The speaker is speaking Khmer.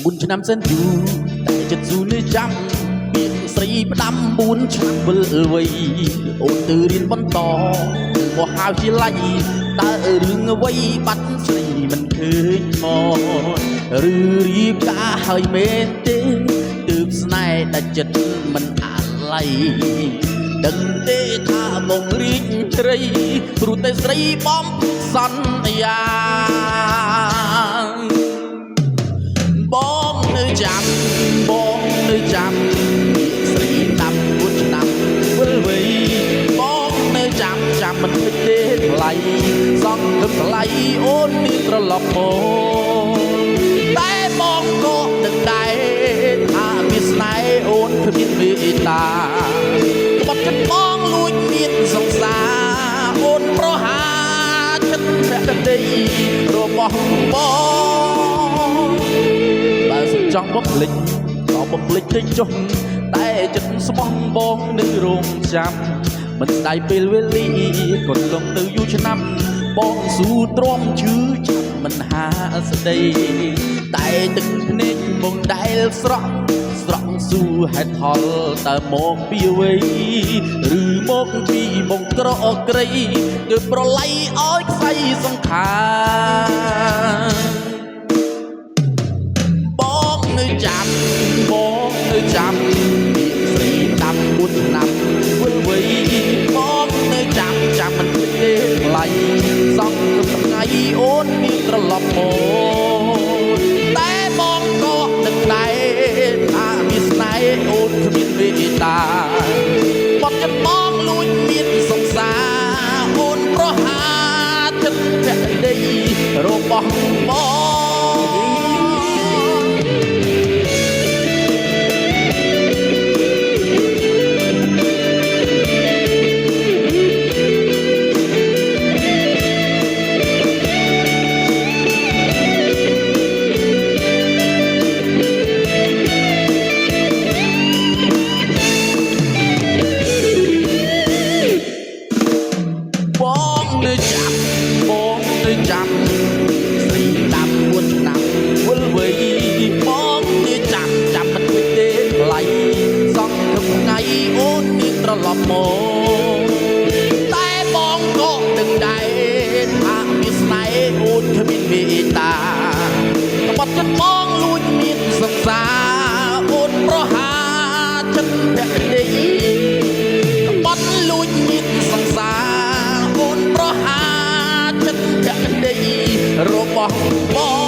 4 ឆ្នាំសិនយូរតែចិត្តស៊ូនេះចាំពាក្យស្រីផ្ដាំ4 ឆ្នាំវិលវ័យអូនទៅរៀនបន្តមហាវិទ្យាល័យតើរឿងអ្វីបាត់ស្រីមិនឃើញមកឬរៀបការហើយមែនទេទើបស្នេហ៍ដាច់ចិត្តមិនអាឡ័យដឹងទេថាបងរីកត្រីព្រោះតែស្រីបំសន្យាបងនៅចាំបងនៅចាំស្រីដាំ4 ឆ្នាំវិលវ័យបងនៅចាំមិនភ្លេចទេថ្លៃសងគឹមថ្លៃអូននេះត្រឡប់មកតែបងក៏ដឹងដែរថាវាស្នេហ៍អូនគ្មានមេត្តាក្បត់ចិត្តបងលួចមានសង្សារអូនប្រហាចិត្តភក្តីរបស់បងបើសុំចង់បំភ្លេចក៏បំភ្លេចទៅចុះតែចិត្តស្មោះបងនៅរងចាំមិនស្ដាយពេលវេលាកន្លងទៅយូរឆ្នាំបងស៊ូទ្រាំឈឺចាំមិនហាស្ដីតែទឹកភ្នែកបងដែលស្រក់ស៊ូហេតុផលតើមកពីអ្វីឬមកពីមកក្រក្រីទើបប្រឡ័យឲ្យខ្សែសង្ខារបងនៅចាំបងនៅចាំស្រីដាំ4 ឆ្នាំវិលវ័យបងនៅចាំមិនភ្លេចទេថ្លៃសងគឹមថ្ងៃអូនមានត្រឡប់មកតែបងក៏ដឹងដែរថាមានស្នេហ៍អូនគ្មានមេត្តាបត់ចិត្តបងលួចមានសង្សារអូនប្រហាចិត្តភក្តីរបស់បងចាំស្រីដាំ4 ឆ្នាំវិលវ័យបងនេះចាំមិនភ្លេចទេថ្លៃសងគឹមថ្ងៃអូននេះត្រឡប់មកតែបងក៏ដឹងដែរថាមានស្នេហ៍អូនគ្មានមេត្តាក្បត់ចិត្តបងលួចមានសង្សារអូនប្រហាចិត្តភក្តីក្បត់លួចមានសង្សារអូនប្រហាចិត្តភក្តីរបស់បង